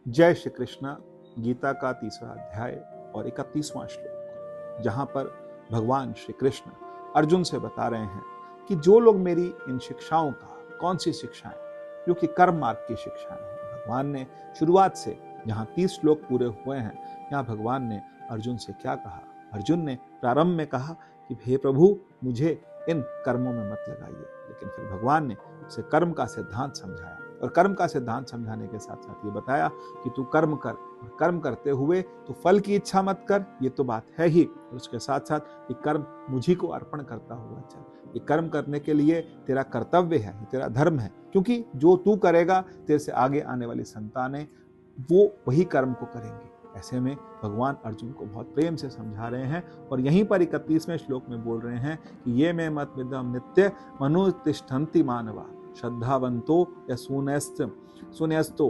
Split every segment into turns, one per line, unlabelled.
जय श्री कृष्ण। गीता का 3रा अध्याय और 31वां श्लोक, जहां पर भगवान श्री कृष्ण अर्जुन से बता रहे हैं कि जो लोग मेरी इन शिक्षाओं का, कौन सी शिक्षाएं, जो कि कर्म मार्ग की शिक्षाएं हैं। भगवान ने शुरुआत से जहां 30 श्लोक पूरे हुए हैं, यहाँ भगवान ने अर्जुन से क्या कहा। अर्जुन ने प्रारंभ में कहा कि हे प्रभु, मुझे इन कर्मों में मत लगाइए, लेकिन फिर भगवान ने उसे कर्म का सिद्धांत समझाया और कर्म का सिद्धांत समझाने के साथ साथ ये बताया कि तू कर्म कर, और कर्म करते हुए तू फल की इच्छा मत कर, ये तो बात है ही, और उसके साथ साथ ये कर्म मुझी को अर्पण करता हुआ चल। ये कर्म करने के लिए तेरा कर्तव्य है, ये तेरा धर्म है, क्योंकि जो तू करेगा तेरे से आगे आने वाली संतानें वो वही कर्म को करेंगी। ऐसे में भगवान अर्जुन को बहुत प्रेम से समझा रहे हैं और यहीं पर 31वें श्लोक में बोल रहे हैं कि ये में मत विदम नित्य मनुतिष्ठन्ति मानवा श्रद्धावंतो या सुन्यस्तो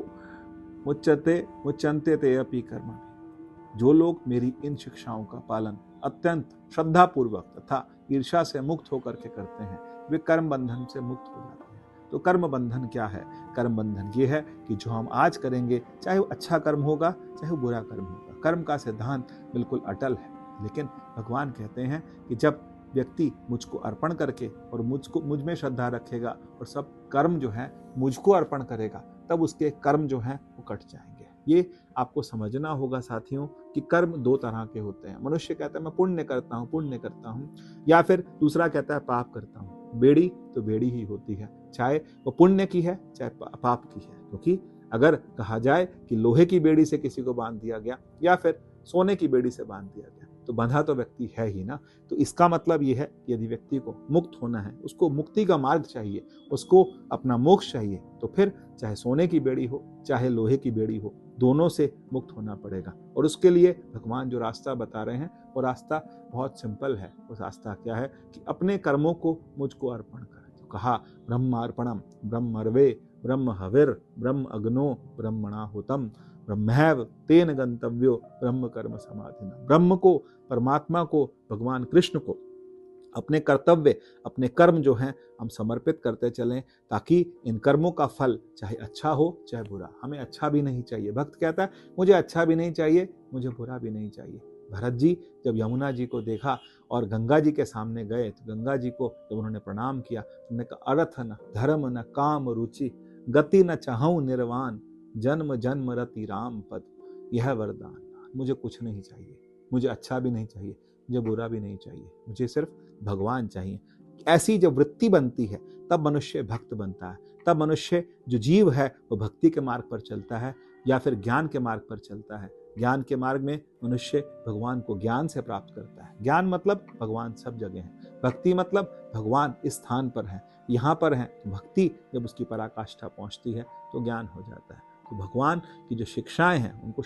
मुच्यन्ते ते अपि कर्मणि। जो लोग मेरी इन शिक्षाओं का पालन अत्यंत श्रद्धापूर्वक तथा ईर्ष्या से मुक्त होकर के करते हैं, वे कर्म बंधन से मुक्त हो जाते हैं। तो कर्म बंधन क्या है? कर्म बंधन ये है कि जो हम आज करेंगे, चाहे वो अच्छा कर्म होगा चाहे वो बुरा कर्म होगा, कर्म का सिद्धांत बिल्कुल अटल है। लेकिन भगवान कहते हैं कि जब व्यक्ति मुझको अर्पण करके और मुझ में श्रद्धा रखेगा और सब कर्म जो है मुझको अर्पण करेगा, तब उसके कर्म जो हैं वो कट जाएंगे। ये आपको समझना होगा साथियों कि कर्म 2 तरह के होते हैं। मनुष्य कहता है मैं पुण्य करता हूँ, या फिर दूसरा कहता है पाप करता हूँ। बेड़ी तो बेड़ी ही होती है, चाहे वो पुण्य की है चाहे पाप की है। क्योंकि अगर कहा जाए कि लोहे की बेड़ी से किसी को बांध दिया गया या फिर सोने की बेड़ी से बांध दिया गया, तो बंधा तो व्यक्ति है ही ना। तो इसका मतलब ये है कि यदि व्यक्ति को मुक्त होना है, उसको मुक्ति का मार्ग चाहिए, उसको अपना मोक्ष चाहिए, तो फिर चाहे सोने की बेड़ी हो चाहे लोहे की बेड़ी हो, दोनों से मुक्त होना पड़ेगा। और उसके लिए भगवान जो रास्ता बता रहे हैं वो रास्ता बहुत सिंपल है। वो रास्ता क्या है कि अपने कर्मों को मुझको अर्पण कर। तो कहा ब्रह्मार्पणम ब्रह्मर्वे ब्रह्म हविर ब्रह्म अग्नो ब्रह्मणाहुतम ब्रह्मैव तेन गंतव्यो ब्रह्म कर्म समाधिना। ब्रह्म को, परमात्मा को, भगवान कृष्ण को अपने कर्तव्य, अपने कर्म जो हैं हम समर्पित करते चलें, ताकि इन कर्मों का फल चाहे अच्छा हो चाहे बुरा, हमें अच्छा भी नहीं चाहिए। भक्त कहता है मुझे अच्छा भी नहीं चाहिए, मुझे बुरा भी नहीं चाहिए। भरत जी जब यमुना जी को देखा और गंगा जी के सामने गए, तो गंगा जी को जब उन्होंने प्रणाम किया, उन्होंने कहा अर्थ न धर्म न काम रुचि गति न चाहूं निर्वाण जन्म जन्म रति राम पद यह वरदान। मुझे कुछ नहीं चाहिए, मुझे अच्छा भी नहीं चाहिए, मुझे बुरा भी नहीं चाहिए, मुझे सिर्फ भगवान चाहिए। ऐसी जब वृत्ति बनती है तब मनुष्य भक्त बनता है। तब मनुष्य जो जीव है वो भक्ति के मार्ग पर चलता है या फिर ज्ञान के मार्ग पर चलता है। ज्ञान के मार्ग में मनुष्य भगवान को ज्ञान से प्राप्त करता है। ज्ञान मतलब भगवान सब जगह है, भक्ति मतलब भगवान इस स्थान पर है, यहाँ पर है। तो भक्ति जब उसकी पराकाष्ठा पहुंचती है तो ज्ञान हो जाता है। तो भगवान की जो शिक्षाएं हैं उनको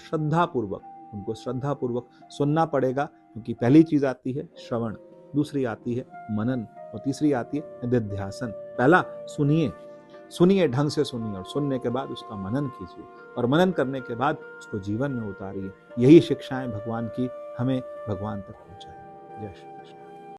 श्रद्धापूर्वक सुनना पड़ेगा, क्योंकि पहली चीज आती है श्रवण, दूसरी आती है मनन और तीसरी आती है निधिध्यासन। पहला सुनिए ढंग से सुनिए, और सुनने के बाद उसका मनन कीजिए, और मनन करने के बाद उसको जीवन में उतारिए। यही शिक्षाएं भगवान की हमें भगवान तक पहुंचाए। जय श्री